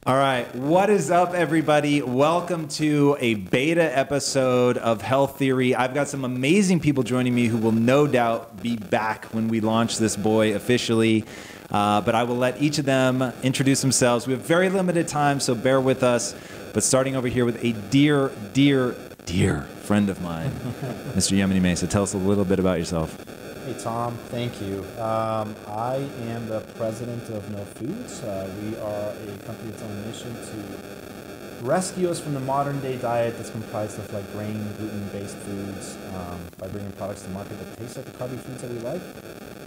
All right, what is up, everybody? Welcome to a beta episode of Health Theory. I've got some amazing people joining me who will no doubt be back when we launch this boy officially. But I will let each of them introduce themselves. We have very limited time, so bear with us. But starting over here with a dear, dear, dear friend of mine, Mr. Yemeni Mesa. Tell us a little bit about yourself. Hey, Tom. Thank you. I am the president of No Foods. We are a company that's on a mission to rescue us from the modern day diet that's comprised of like grain, gluten-based foods by bringing products to market that taste like the carby foods that we like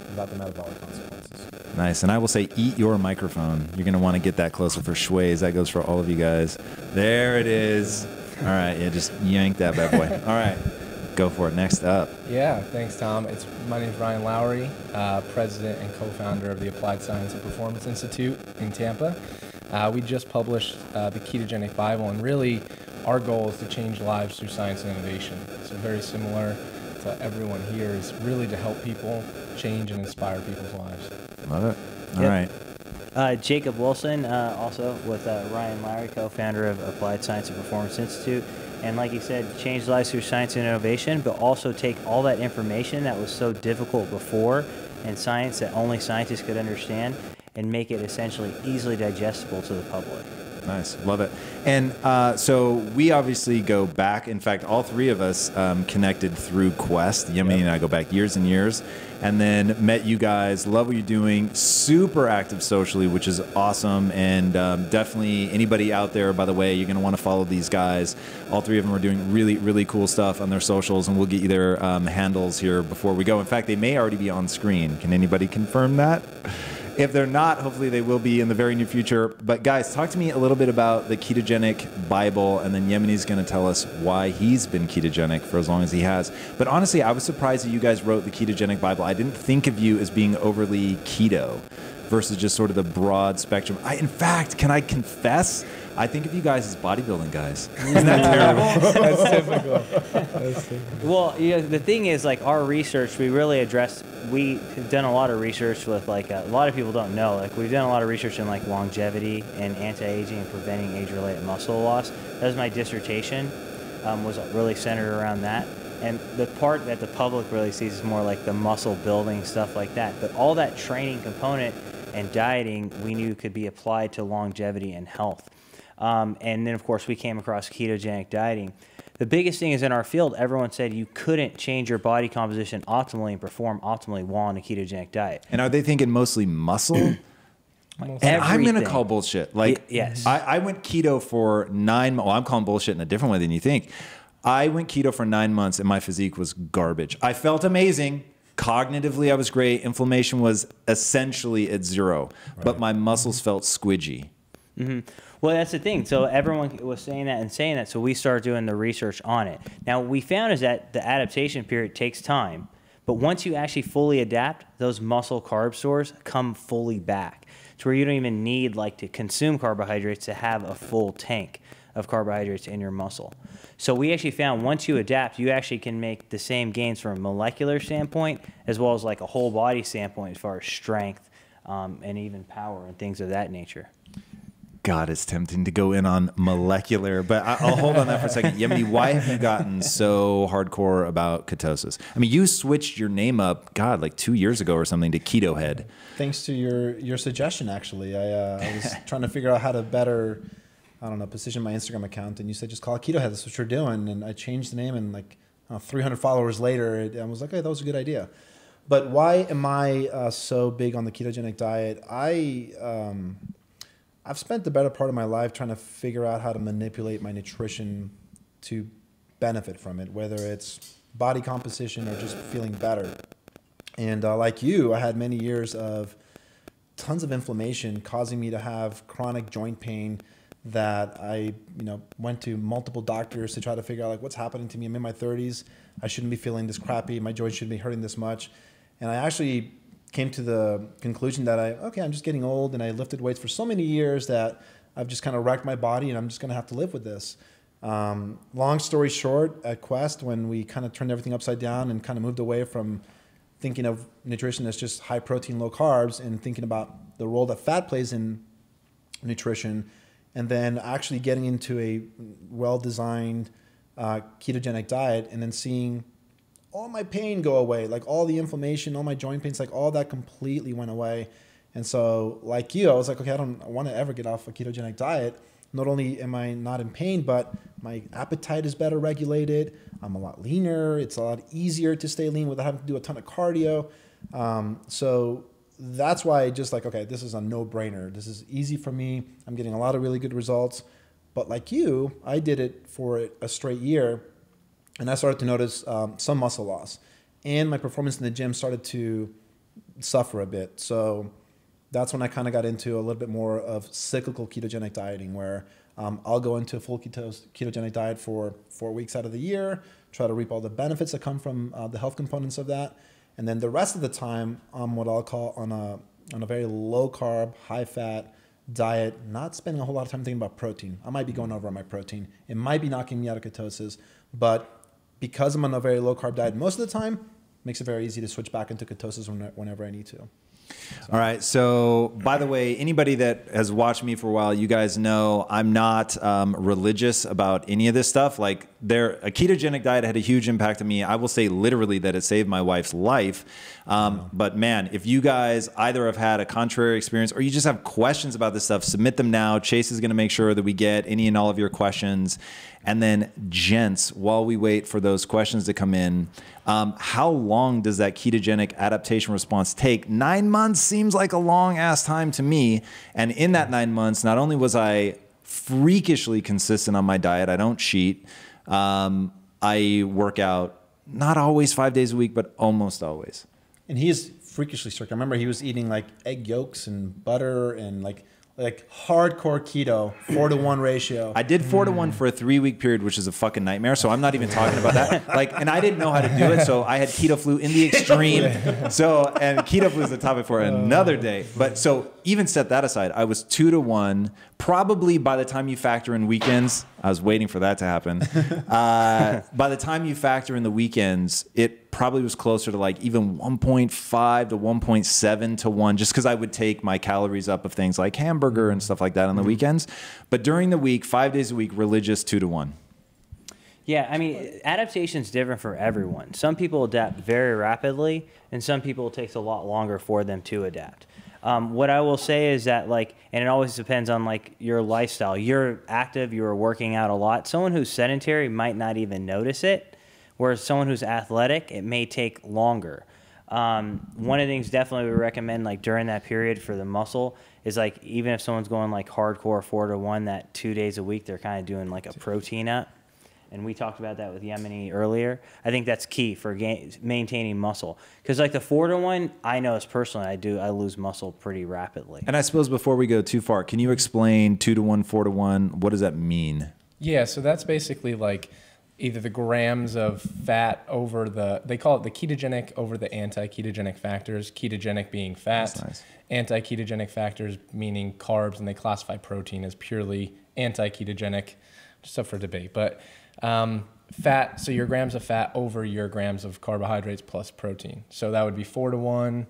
without the metabolic consequences. Nice. And I will say, eat your microphone. You're going to want to get that closer for Shways. That goes for all of you guys. There it is. All right. Yeah, just yank that bad boy. All right. Go for it. Next up. Yeah, thanks, Tom. My name is Ryan Lowery, president and co-founder of the Applied Science and Performance Institute in Tampa. We just published the Ketogenic Bible, and really our goal is to change lives through science and innovation. So very similar to everyone here is really to help people change and inspire people's lives. Love it. All right. Jacob Wilson, also with Ryan Lowery, co-founder of Applied Science and Performance Institute. And like you said, change lives through science and innovation, but also take all that information that was so difficult before in science that only scientists could understand and make it essentially easily digestible to the public. Nice. Love it. And so we obviously go back. In fact, all three of us connected through Quest. Yemeni and I go back years and years, and then met you guys. Love what you're doing. Super active socially, which is awesome. And definitely anybody out there, by the way, you're going to want to follow these guys. All three of them are doing really, really cool stuff on their socials, and we'll get you their handles here before we go. In fact, they may already be on screen. Can anybody confirm that? If they're not, hopefully they will be in the very near future. But guys, talk to me a little bit about the Ketogenic Bible, and then Yemeni's going to tell us why he's been ketogenic for as long as he has. But honestly, I was surprised that you guys wrote the Ketogenic Bible. I didn't think of you as being overly keto versus just sort of the broad spectrum. In fact, can I confess? I think of you guys as bodybuilding guys. Isn't that terrible? That's typical. Well, the thing is, like, our research, we have done a lot of research with, like, a lot of people don't know, like, we've done a lot of research in, like, longevity and anti-aging and preventing age-related muscle loss. That was my dissertation, was really centered around that. And the part that the public really sees is more like the muscle building, stuff like that. But all that training component and dieting we knew could be applied to longevity and health. And then, of course, we came across ketogenic dieting. The biggest thing is in our field, everyone said you couldn't change your body composition optimally and perform optimally while on a ketogenic diet. And are they thinking mostly muscle? And I'm going to call bullshit. Like, yes. I went keto for 9 months. Well, I'm calling bullshit in a different way than you think. I went keto for 9 months, and my physique was garbage. I felt amazing. Cognitively, I was great. Inflammation was essentially at zero. Right. But my muscles felt squidgy. Mm-hmm. Well, that's the thing. So everyone was saying that, so we started doing the research on it. Now, what we found is that the adaptation period takes time, but once you actually fully adapt, those muscle carb stores come fully back to where you don't even need to consume carbohydrates to have a full tank of carbohydrates in your muscle. So we actually found once you adapt, you actually can make the same gains from a molecular standpoint as well as like a whole body standpoint as far as strength and even power and things of that nature. God, it's tempting to go in on molecular, but I'll hold on that for a second. Yemeni, why have you gotten so hardcore about ketosis? I mean, you switched your name up, God, like 2 years ago or something to Keto Head. Thanks to your suggestion, actually. I was trying to figure out how to better, position my Instagram account, and you said just call it Keto Head. That's what you're doing. And I changed the name, and 300 followers later, I was like, hey, that was a good idea. But why am I so big on the ketogenic diet? I've spent the better part of my life trying to figure out how to manipulate my nutrition to benefit from it, whether it's body composition or just feeling better. And like you, I had many years of tons of inflammation causing me to have chronic joint pain that I went to multiple doctors to try to figure out what's happening to me. I'm in my 30s. I shouldn't be feeling this crappy. My joints shouldn't be hurting this much. And I actually came to the conclusion that I'm just getting old, and I lifted weights for so many years that I've just kind of wrecked my body, and I'm just going to have to live with this. Long story short, at Quest, when we kind of turned everything upside down and kind of moved away from thinking of nutrition as just high protein, low carbs, and thinking about the role that fat plays in nutrition, and then actually getting into a well-designed ketogenic diet, and then seeing all my pain go away, like all the inflammation, all my joint pains, like all that completely went away. And so like you, I was like, okay, I don't want to ever get off a ketogenic diet. Not only am I not in pain, but my appetite is better regulated. I'm a lot leaner. It's a lot easier to stay lean without having to do a ton of cardio. So that's why I just like, okay, this is a no-brainer. This is easy for me. I'm getting a lot of really good results. But like you, I did it for a straight year, and I started to notice some muscle loss. And my performance in the gym started to suffer a bit. So that's when I kind of got into a little bit more of cyclical ketogenic dieting, where I'll go into a full ketogenic diet for 4 weeks out of the year, try to reap all the benefits that come from the health components of that. And then the rest of the time, what I'll call on a very low carb, high fat diet, not spending a whole lot of time thinking about protein. I might be going over on my protein. It might be knocking me out of ketosis, but because I'm on a very low carb diet most of the time, makes it very easy to switch back into ketosis whenever I need to. All right. So, by the way, anybody that has watched me for a while, you guys know I'm not religious about any of this stuff. Like, a ketogenic diet had a huge impact on me. I will say literally that it saved my wife's life. But man, if you guys either have had a contrary experience or you just have questions about this stuff, submit them now. Chase is going to make sure that we get any and all of your questions. And then, gents, while we wait for those questions to come in, how long does that ketogenic adaptation response take? 9 months seems like a long ass time to me. And in that 9 months, not only was I freakishly consistent on my diet, I don't cheat. I work out not always 5 days a week, but almost always. And he is freakishly strict. I remember he was eating like egg yolks and butter and like hardcore keto, 4-to-1 ratio. I did 4-to-1 for a 3-week period, which is a fucking nightmare. So I'm not even talking about that. And I didn't know how to do it. So I had keto flu in the extreme. And keto flu is the topic for another day. But so even set that aside, I was 2-to-1. Probably by the time you factor in weekends, I was waiting for that to happen. By the time you factor in the weekends, it probably was closer to like even 1.5 to 1.7 to 1, just because I would take my calories up of things like hamburger and stuff like that on the weekends. But during the week, 5 days a week, religious 2-to-1. Yeah, I mean, adaptation's different for everyone. Some people adapt very rapidly, and some people it takes a lot longer for them to adapt. What I will say is that, like, and it always depends on like your lifestyle. You're active, you're working out a lot. Someone who's sedentary might not even notice it, whereas someone who's athletic, it may take longer. One of the things definitely we recommend, like during that period for the muscle, is like even if someone's going like hardcore 4-to-1, that 2 days a week they're kind of doing like a protein up. And we talked about that with Yemeni earlier. I think that's key for maintaining muscle. Because like the 4-to-1, I know as personally, I lose muscle pretty rapidly. And I suppose before we go too far, can you explain 2-to-1, 4-to-1? What does that mean? Yeah, so that's basically like either the grams of fat over they call it the ketogenic over the anti-ketogenic factors, ketogenic being fat, Nice. Anti-ketogenic factors meaning carbs, and they classify protein as purely anti-ketogenic, just up for debate. But fat, so your grams of fat over your grams of carbohydrates plus protein. So that would be 4-to-1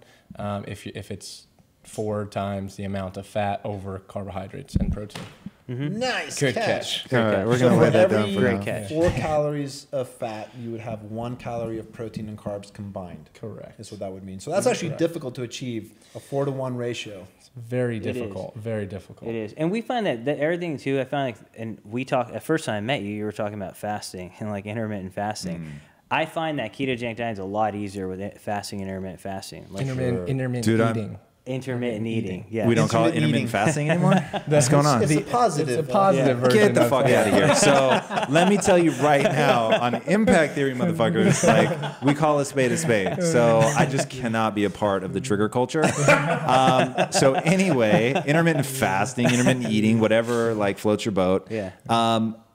if it's 4 times the amount of fat over carbohydrates and protein. Nice Good catch. catch. All right, we're going to write that down for Great now. catch. 4 calories of fat, you would have 1 calorie of protein and carbs combined. Correct. Is what that would mean. So that's actually difficult to achieve, a 4-to-1 ratio. It's very difficult. Very difficult. It is. And we find that everything too, I found like, and we talked, at first time I met you, you were talking about fasting and like intermittent fasting. I find that ketogenic diet is a lot easier with fasting and intermittent fasting. Like Intermittent Dude, eating. intermittent eating. Yeah. We don't call it intermittent fasting anymore? What's going on? It's a positive. It's a positive version. Get the of fuck out of here. So let me tell you right now, on impact theory, motherfuckers, like we call a spade a spade. So I just cannot be a part of the trigger culture. So anyway, intermittent fasting, intermittent eating, whatever like floats your boat. Yeah.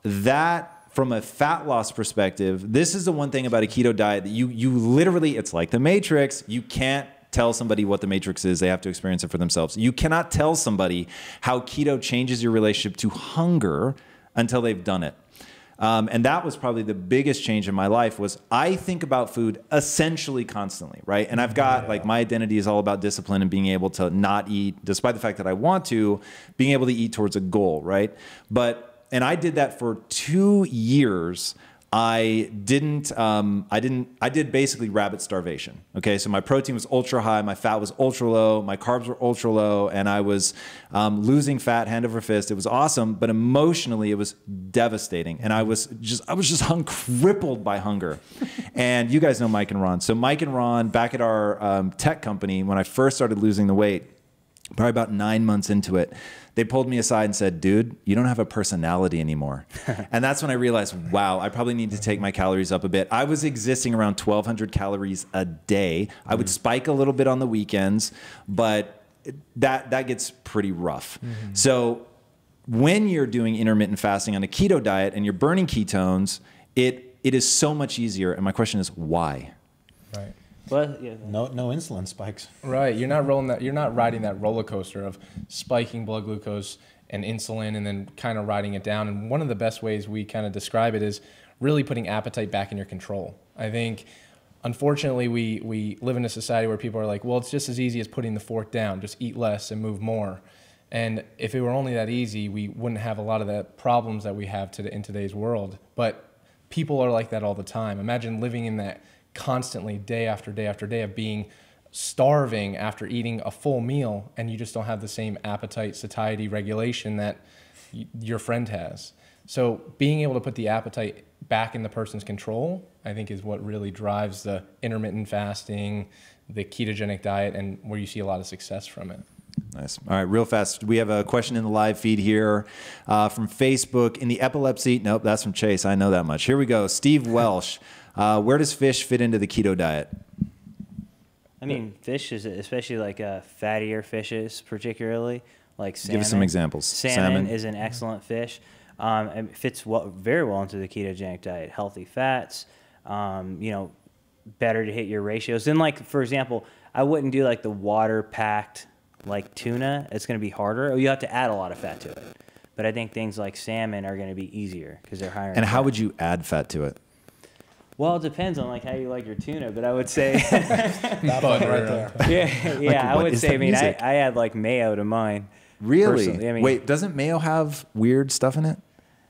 That from a fat loss perspective, this is the one thing about a keto diet that you literally, it's like the Matrix. You can't tell somebody what the Matrix is. They have to experience it for themselves. You cannot tell somebody how keto changes your relationship to hunger until they've done it. And that was probably the biggest change in my life was I think about food essentially constantly, right? And I've got like my identity is all about discipline and being able to not eat, despite the fact that I want to, being able to eat towards a goal, right? And I did that for 2 years. I did basically rabbit starvation. Okay. So my protein was ultra high. My fat was ultra low. My carbs were ultra low. And I was losing fat hand over fist. It was awesome. But emotionally, it was devastating. And I was just crippled by hunger. And you guys know Mike and Ron. So Mike and Ron, back at our tech company, when I first started losing the weight, probably about 9 months into it, they pulled me aside and said, dude, you don't have a personality anymore. And that's when I realized, wow, I probably need to take my calories up a bit. I was existing around 1,200 calories a day. I would spike a little bit on the weekends, but that gets pretty rough. So when you're doing intermittent fasting on a keto diet and you're burning ketones, it is so much easier. And my question is, why? Right. Well, yeah. No insulin spikes. Right. You're not riding that roller coaster of spiking blood glucose and insulin and then kind of riding it down. And one of the best ways we kind of describe it is really putting appetite back in your control. I think, unfortunately, we live in a society where people are like, well, it's just as easy as putting the fork down, just eat less and move more. And if it were only that easy, we wouldn't have a lot of the problems that we have in today's world. But people are like that all the time. Imagine living in that constantly, day after day after day, of being starving after eating a full meal, and you just don't have the same appetite satiety regulation that your friend has. So being able to put the appetite back in the person's control, I think, is what really drives the intermittent fasting, the ketogenic diet, and where you see a lot of success from it. Nice. All right, real fast. We have a question in the live feed here from Facebook. In the epilepsy, nope, that's from Chase. I know that much. Here we go. Steve Welsh. Where does fish fit into the keto diet? I mean, fish is, especially like fattier fishes, particularly like salmon. Give us some examples. Salmon is an excellent fish. It fits very well into the ketogenic diet. Healthy fats, better to hit your ratios. Then, like, for example, I wouldn't do like the water-packed like tuna. It's going to be harder. You have to add a lot of fat to it. But I think things like salmon are going to be easier because they're higher in And how fat. would you add fat to it? Well, it depends on like how you like your tuna, but I would say That button right there. yeah, I what would is say. that I mean, music? I add like mayo to mine. Really? Personally, I mean- Wait, doesn't mayo have weird stuff in it?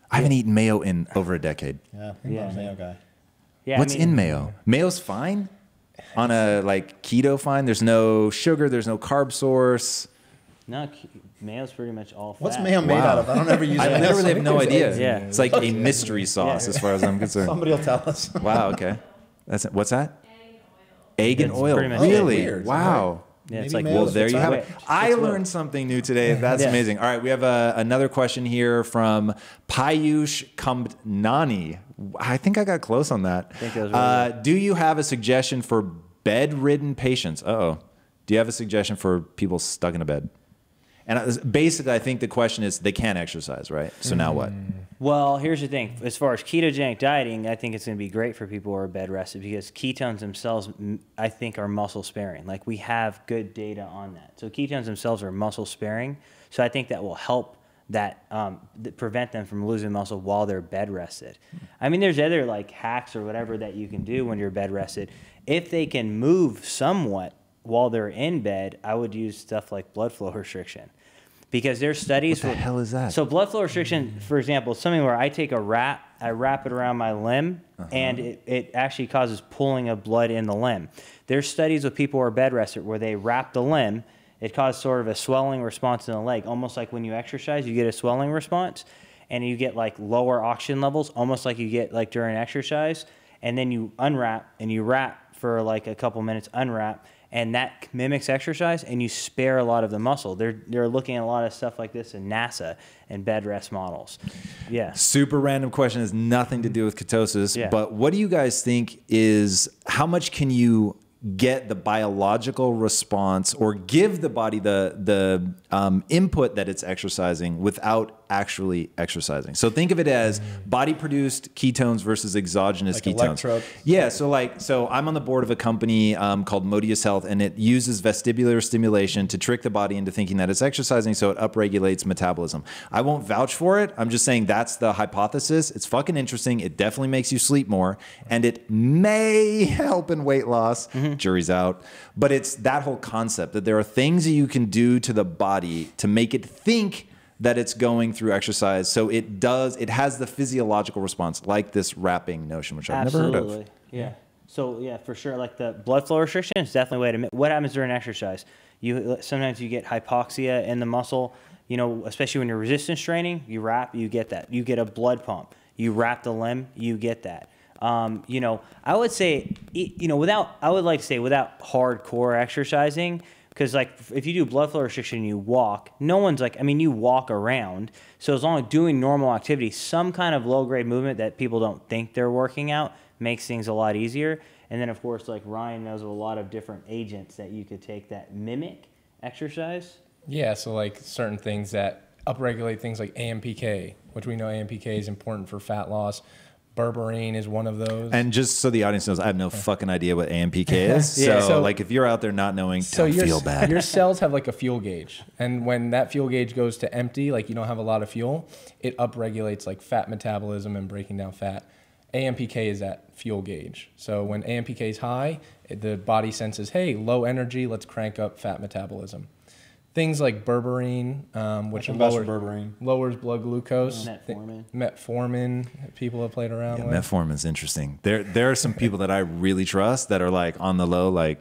I haven't eaten mayo in over a decade. Yeah, I'm not a mayo guy. Yeah, What's in mayo? Mayo's fine? On a like keto fine? There's no sugar, there's no carb source. No, mayo's pretty much all fat. What's mayo made Wow. out of? I don't ever use it. I literally have no idea. Yeah. It's like a mystery sauce as far as I'm concerned. Somebody will tell us. Wow, okay. That's what's that? Egg and It's oil. pretty much Really? it. Weird. Wow. Yeah, it's Maybe like mayo Well, there you have It's it. I It's learned something new today. That's Yeah. amazing. All right, we have another question here from Payush Kamdnani. I think I got close on that. I think that was really good. Do you have a suggestion for bedridden patients? Uh-oh. Do you have a suggestion for people stuck in a bed? And basically, I think the question is they can't exercise, right? So now what? Well, here's the thing. As far as ketogenic dieting, I think it's going to be great for people who are bed rested because ketones themselves, I think, are muscle sparing. Like, we have good data on that. So ketones themselves are muscle sparing. So I think that will help that prevent them from losing muscle while they're bed rested. I mean, there's other like hacks or whatever that you can do when you're bed rested. If they can move somewhat while they're in bed, I would use stuff like blood flow restriction. Because there's studies. What the hell is that? So blood flow restriction, for example, is something where I take a wrap, I wrap it around my limb, and it actually causes pooling of blood in the limb. There's studies with people who are bed rested where they wrap the limb. It causes sort of a swelling response in the leg, almost like when you exercise, you get a swelling response, and you get like lower oxygen levels, almost like you get like during exercise. And then you unwrap and you wrap for like a couple minutes, unwrap. And that mimics exercise, and you spare a lot of the muscle. They're looking at a lot of stuff like this in NASA and bed rest models. Yeah. Super random question, has nothing to do with ketosis, Yeah. but what do you guys think is, how much can you get the biological response or give the body the input that it's exercising without actually exercising. So think of it as body-produced ketones versus exogenous Like ketones. electrode. Yeah, so I'm on the board of a company called Modius Health, and it uses vestibular stimulation to trick the body into thinking that it's exercising, so it upregulates metabolism. I won't vouch for it. I'm just saying that's the hypothesis. It's fucking interesting. It definitely makes you sleep more, and it may help in weight loss. Jury's out. But it's that whole concept that there are things that you can do to the body to make it think that it's going through exercise. So it has the physiological response, like this wrapping notion, which I've never heard of. Yeah. So yeah, for sure. Like the blood flow restriction is definitely a way to. What happens during exercise? Sometimes you get hypoxia in the muscle. You know, especially when you're resistance training, you get that. You get a blood pump. You wrap the limb, you get that. You know, I would say, without hardcore exercising, because like if you do blood flow restriction and you walk, no one's like, I mean, you walk around. So as long as doing normal activity, some kind of low grade movement that people don't think they're working out makes things a lot easier. And then of course, like Ryan knows of a lot of different agents that you could take that mimic exercise. Yeah, so like certain things that upregulate things like AMPK, which we know AMPK is important for fat loss. Berberine is one of those. And just so the audience knows, I have no fucking idea what AMPK is. Yeah, so like if you're out there not knowing, don't feel bad. Your cells have like a fuel gauge. And when that fuel gauge goes to empty, like you don't have a lot of fuel, it upregulates like fat metabolism and breaking down fat. AMPK is that fuel gauge. So when AMPK is high, the body senses, hey, low energy, let's crank up fat metabolism. Things like berberine, which lowers blood glucose. Metformin, people have played around with. Metformin's interesting. There are some people that I really trust that are like on the low, like,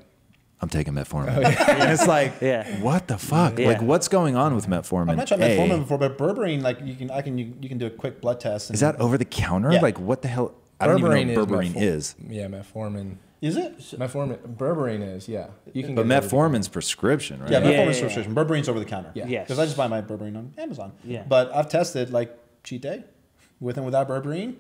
I'm taking metformin. And it's like, what the fuck? Like, what's going on with metformin? I've mentioned metformin before, but berberine, like you can do a quick blood test. Is that over the counter? Yeah. Like, what the hell? I don't even know what berberine is. Yeah, metformin. Is it? Metformin, berberine is, yeah. You can but metformin's prescription, right? Yeah, metformin's prescription. Berberine over the counter. Yeah. Yes. Because I just buy my berberine on Amazon. Yeah. But I've tested like cheat day with and without berberine.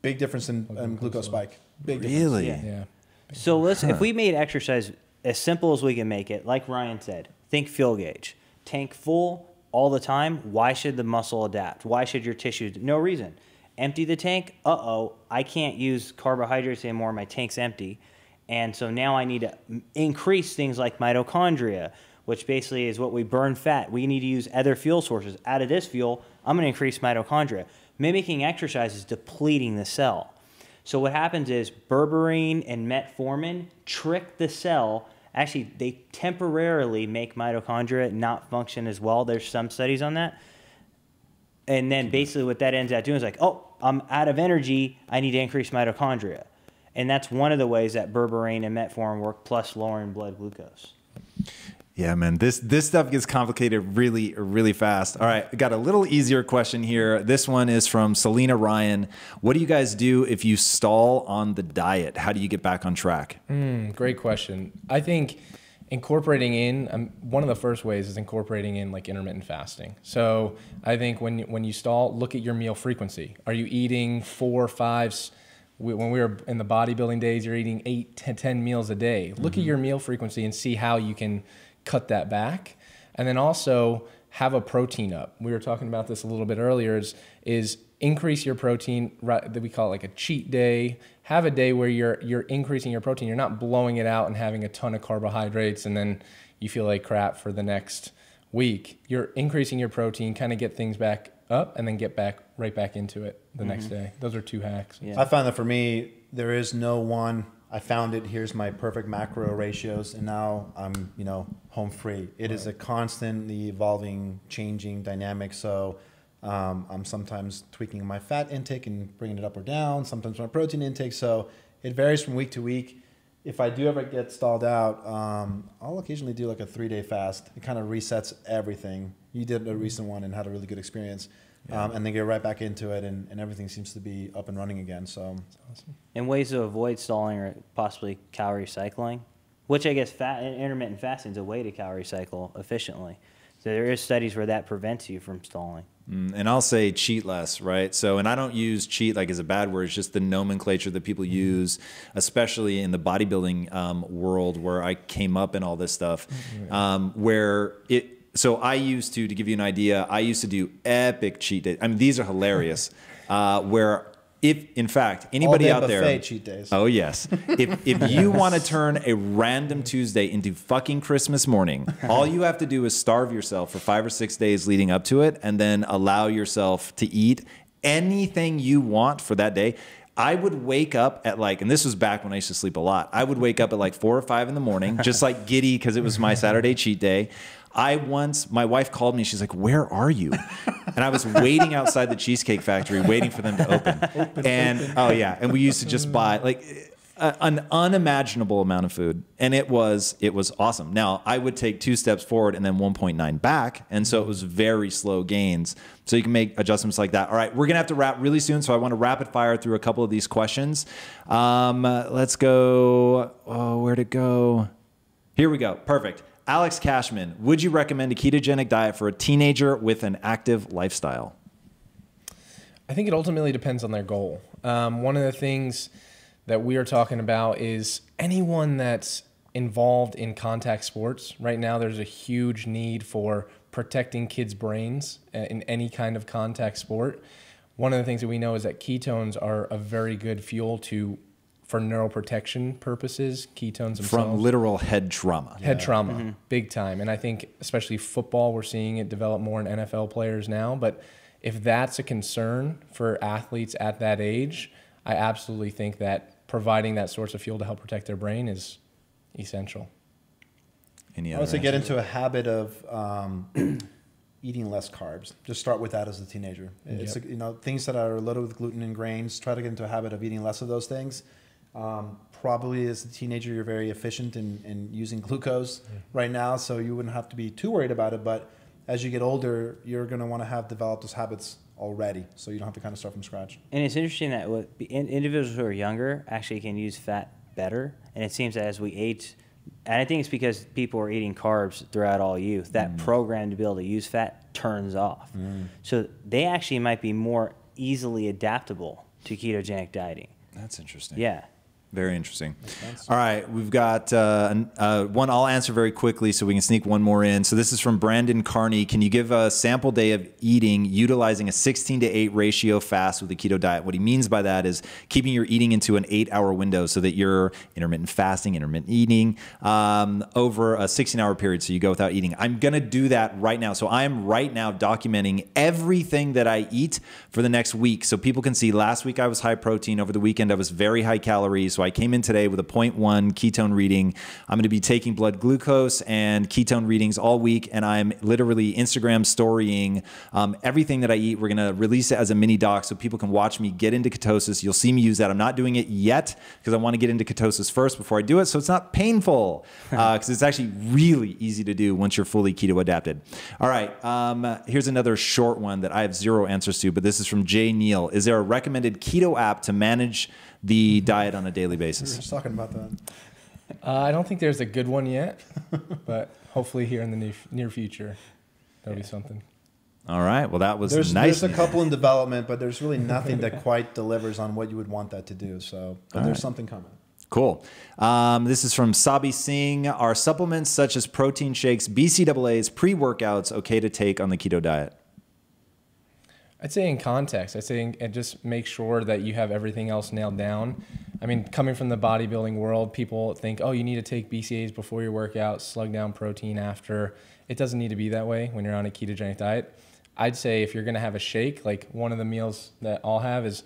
Big difference in glucose spike. Big difference. Really? Yeah. So if we made exercise as simple as we can make it, like Ryan said, think fuel gauge. Tank full all the time. Why should the muscle adapt? Why should your tissues? No reason. Empty the tank. I can't use carbohydrates anymore. My tank's empty. And so now I need to increase things like mitochondria, which basically is what we burn fat. We need to use other fuel sources. Out of this fuel, I'm going to increase mitochondria. Mimicking exercise is depleting the cell. So what happens is berberine and metformin trick the cell. Actually, they temporarily make mitochondria not function as well. There's some studies on that. And then basically what that ends up doing is like, oh, I'm out of energy. I need to increase mitochondria. And that's one of the ways that berberine and metformin work, plus lowering blood glucose. Yeah, man, this stuff gets complicated really, really fast. All right, I got a little easier question here. This one is from Selena Ryan. What do you guys do if you stall on the diet? How do you get back on track? Great question. I think incorporating in, one of the first ways is incorporating in like intermittent fasting. So I think when you stall, look at your meal frequency. Are you eating 4 or 5? When we were in the bodybuilding days, you're eating 8 to 10 meals a day. Look at your meal frequency and see how you can cut that back. And then also have a protein up. We were talking about this a little bit earlier, is increase your protein, that we call it like a cheat day. Have a day where you're increasing your protein. You're not blowing it out and having a ton of carbohydrates and then you feel like crap for the next week. You're increasing your protein, kind of get things back up and then get right back into it the next day. Those are 2 hacks. Yeah. I found that for me, there is no one. I found it. Here's my perfect macro ratios, and now I'm home free. It is a constantly evolving, changing dynamic. So I'm sometimes tweaking my fat intake and bringing it up or down. Sometimes my protein intake. So it varies from week to week. If I do ever get stalled out, I'll occasionally do like a 3-day fast. It kind of resets everything. You did a recent one and had a really good experience. And then get right back into it, and everything seems to be up and running again. So, awesome. And ways to avoid stalling are possibly calorie cycling, which I guess intermittent fasting is a way to calorie cycle efficiently. So there is studies where that prevents you from stalling. And I'll say cheat less, right? So, and I don't use cheat like as a bad word. It's just the nomenclature that people use, especially in the bodybuilding world where I came up in all this stuff, where So I used to give you an idea, I used to do epic cheat days. I mean, these are hilarious. Where if, in fact, anybody All-day out there, buffet cheat days. oh yes, if you want to turn a random Tuesday into fucking Christmas morning, all you have to do is starve yourself for 5 or 6 days leading up to it, and then allow yourself to eat anything you want for that day. I would wake up at like, and this was back when I used to sleep a lot. I would wake up at like 4 or 5 in the morning, just like giddy because it was my Saturday cheat day. My wife called me. She's like, "Where are you?" And I was waiting outside the Cheesecake Factory, waiting for them to open. Oh yeah, and we used to just buy like an unimaginable amount of food, and it was awesome. Now I would take 2 steps forward and then 1.9 back, and so it was very slow gains. So you can make adjustments like that. All right, we're gonna have to wrap really soon, so I want to rapid fire through a couple of these questions. Let's go. Oh, where'd it go? Here we go. Perfect. Alex Cashman, would you recommend a ketogenic diet for a teenager with an active lifestyle? I think it ultimately depends on their goal. One of the things that we are talking about is anyone that's involved in contact sports. Right now, there's a huge need for protecting kids' brains in any kind of contact sport. One of the things that we know is that ketones are a very good fuel for neuroprotection purposes. Ketones themselves. From literal head trauma. Head trauma, big time. And I think especially football, we're seeing it develop more in NFL players now. But if that's a concern for athletes at that age, I absolutely think that providing that source of fuel to help protect their brain is essential. Any I other would say get answers? into a habit of eating less carbs. Just start with that as a teenager. It's things that are loaded with gluten and grains. Try to get into a habit of eating less of those things. Probably as a teenager, you're very efficient in using glucose right now, so you wouldn't have to be too worried about it. But as you get older, you're going to want to have developed those habits already, so you don't have to kind of start from scratch. And it's interesting that individuals who are younger actually can use fat better. And it seems that as we age, and I think it's because people are eating carbs throughout all youth, that program to be able to use fat turns off. So they actually might be more easily adaptable to ketogenic dieting. That's interesting. Yeah. Very interesting. All right, we've got one I'll answer very quickly so we can sneak one more in. So this is from Brandon Carney. Can you give a sample day of eating utilizing a 16:8 ratio fast with the keto diet? What he means by that is keeping your eating into an 8-hour window so that you're intermittent fasting, intermittent eating over a 16-hour period. So you go without eating. I'm going to do that right now. So I am right now documenting everything that I eat for the next week. So people can see last week I was high protein. Over the weekend I was very high calories. So I came in today with a 0.1 ketone reading. I'm going to be taking blood glucose and ketone readings all week, and I'm literally Instagram storying everything that I eat. We're going to release it as a mini doc so people can watch me get into ketosis. You'll see me use that. I'm not doing it yet because I want to get into ketosis first before I do it, so it's not painful because it's actually really easy to do once you're fully keto adapted. All right, here's another short one that I have 0 answers to, but this is from Jay Neal. Is there a recommended keto app to manage the diet on a daily We were basis? just talking about that. I don't think there's a good one yet, but hopefully here in the near future, there'll be something. All right. Well, that was There's nice. a couple in development, but there's really nothing that quite delivers on what you would want that to do. So, but there's something coming. Cool. This is from Sabi Singh. Are supplements such as protein shakes, BCAAs, pre-workouts okay to take on the keto diet? I'd say in context. I'd say and just make sure that you have everything else nailed down. I mean, coming from the bodybuilding world, people think, oh, you need to take BCAAs before your workout, slug down protein after. It doesn't need to be that way when you're on a ketogenic diet. I'd say if you're going to have a shake, like one of the meals that I'll have is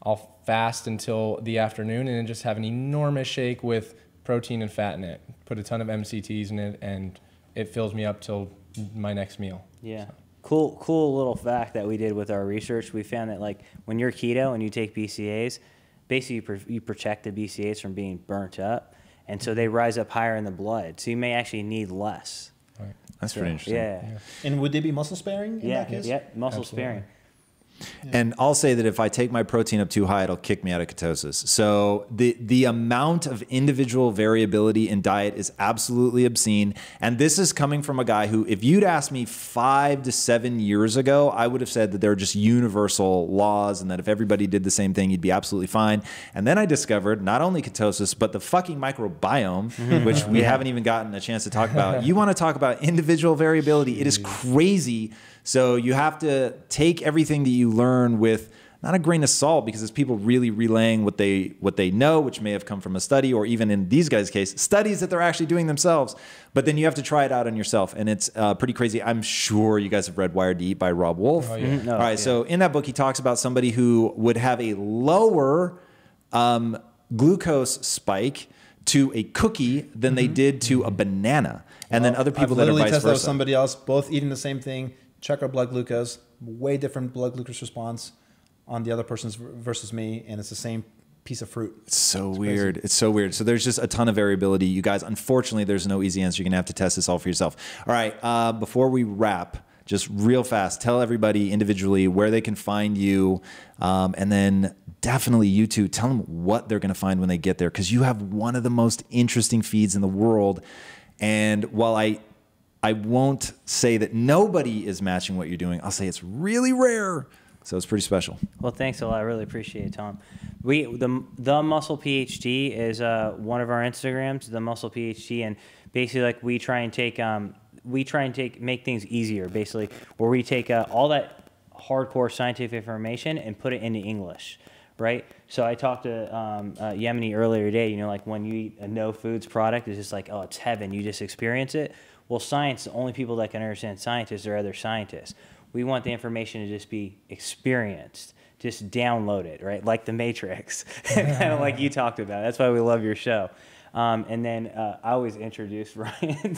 I'll fast until the afternoon and then just have an enormous shake with protein and fat in it. Put a ton of MCTs in it, and it fills me up till my next meal. Yeah. Cool little fact that we did with our research. We found that like when you're keto and you take BCAAs, basically you protect the BCAAs from being burnt up, and so they rise up higher in the blood. So you may actually need less. Right. That's pretty interesting. Yeah. And would they be muscle sparing in that case? Yeah. Muscle Absolutely. sparing. And I'll say that if I take my protein up too high, it'll kick me out of ketosis. So the amount of individual variability in diet is absolutely obscene. And this is coming from a guy who, if you'd asked me 5 to 7 years ago, I would have said that there are just universal laws and that if everybody did the same thing, you'd be absolutely fine. And then I discovered not only ketosis, but the fucking microbiome, which we haven't even gotten a chance to talk about. You want to talk about individual variability. It is crazy. So you have to take everything that you learn with not a grain of salt, because it's people really relaying what they know, which may have come from a study, or even in these guys' case, studies that they're actually doing themselves. But then you have to try it out on yourself, and it's pretty crazy. I'm sure you guys have read Wired to Eat by Rob Wolf. Oh, yeah. All right, so in that book, he talks about somebody who would have a lower glucose spike to a cookie than they did to a banana, and then other people that are vice tested that with versa. somebody else, both eating the same thing. Check our blood glucose, way different blood glucose response on the other person's versus me, and it's the same piece of fruit. It's so weird. It's so weird. So there's just a ton of variability. You guys, unfortunately, there's no easy answer. You're going to have to test this all for yourself. All right, before we wrap, just real fast, tell everybody individually where they can find you, and then definitely you too, tell them what they're going to find when they get there, because you have one of the most interesting feeds in the world. And while I won't say that nobody is matching what you're doing, I'll say it's really rare. So it's pretty special. Well, thanks a lot. I really appreciate it, Tom. The Muscle PhD is one of our Instagrams, the Muscle PhD, and basically like we try and make things easier, basically, where we take all that hardcore scientific information and put it into English, right? So I talked to Yemeni earlier today. You know, like when you eat a no foods product, it's just like, oh, it's heaven. You just experience it. Well, science, the only people that can understand scientists are other scientists. We want the information to just be experienced, just download it, right? Like the Matrix, kind of like you talked about. That's why we love your show. And then I always introduce Ryan.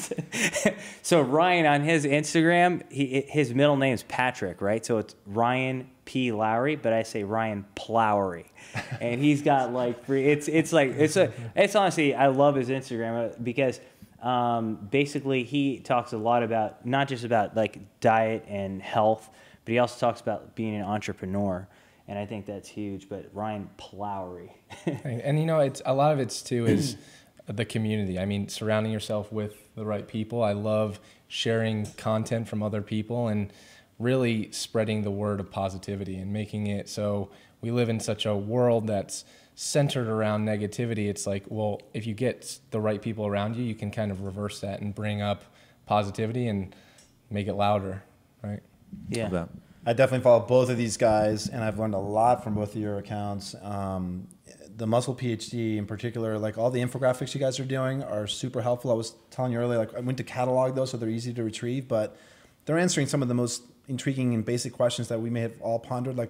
So Ryan, on his Instagram, his middle name is Patrick, right? So it's Ryan P. Lowery, but I say Ryan Plowery. And he's got like it's honestly, I love his Instagram because basically he talks a lot about, not just about like diet and health, but he also talks about being an entrepreneur. And I think that's huge, but Ryan Plowery. And you know, it's a lot of it's too is the community. I mean, surrounding yourself with the right people. I love sharing content from other people and really spreading the word of positivity and making it so we live in such a world that's centered around negativity. It's like, well, if you get the right people around you, you can kind of reverse that and bring up positivity and make it louder, right? Yeah. I definitely follow both of these guys, and I've learned a lot from both of your accounts. The Muscle PhD in particular, like all the infographics you guys are doing are super helpful. I was telling you earlier, like I went to catalog those so they're easy to retrieve, but they're answering some of the most intriguing and basic questions that we may have all pondered. Like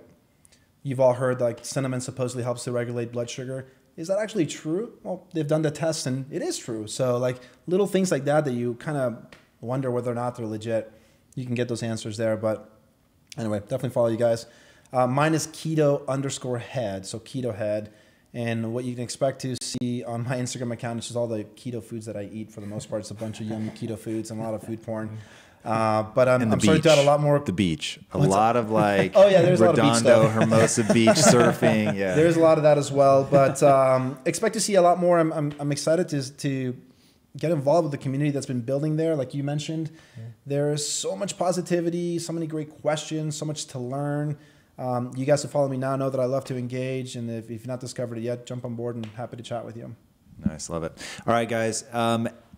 you've all heard, like cinnamon supposedly helps to regulate blood sugar. Is that actually true? Well, they've done the tests and it is true. So like little things like that you kind of wonder whether or not they're legit. You can get those answers there, but anyway, definitely follow you guys. Mine is keto_head, so keto head. And what you can expect to see on my Instagram account is just all the keto foods that I eat. For the most part, it's a bunch of yummy keto foods and a lot of food porn. But I'm starting to add a lot more. The beach. A lot of like there's a lot of beach stuff. Hermosa Beach surfing. Yeah. There's a lot of that as well. But expect to see a lot more. I'm excited to get involved with the community that's been building there. Like you mentioned, there's so much positivity, so many great questions, so much to learn. You guys who follow me now know that I love to engage. And if you've not discovered it yet, jump on board and happy to chat with you. Nice. Love it. All right, guys.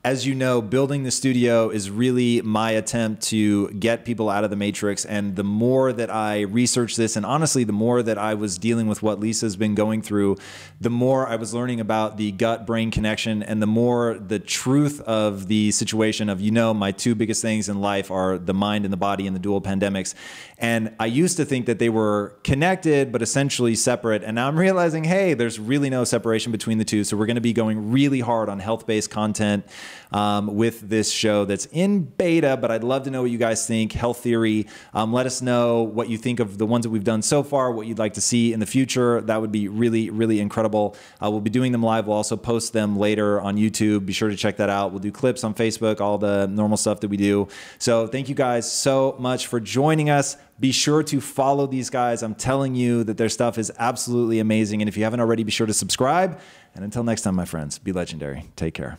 As you know, building the studio is really my attempt to get people out of the matrix. And the more that I research this, and honestly, the more that I was dealing with what Lisa's been going through, the more I was learning about the gut-brain connection and the more the truth of the situation of, my two biggest things in life are the mind and the body and the dual pandemics. And I used to think that they were connected, but essentially separate. And now I'm realizing, hey, there's really no separation between the two. So we're going to be going really hard on health-based content with this show that's in beta, but I'd love to know what you guys think. Health Theory. Let us know what you think of the ones that we've done so far, what you'd like to see in the future. That would be really, really incredible. We'll be doing them live. We'll also post them later on YouTube. Be sure to check that out. We'll do clips on Facebook, all the normal stuff that we do. So thank you guys so much for joining us. Be sure to follow these guys. I'm telling you that their stuff is absolutely amazing. And if you haven't already, be sure to subscribe. And until next time, my friends, be legendary. Take care.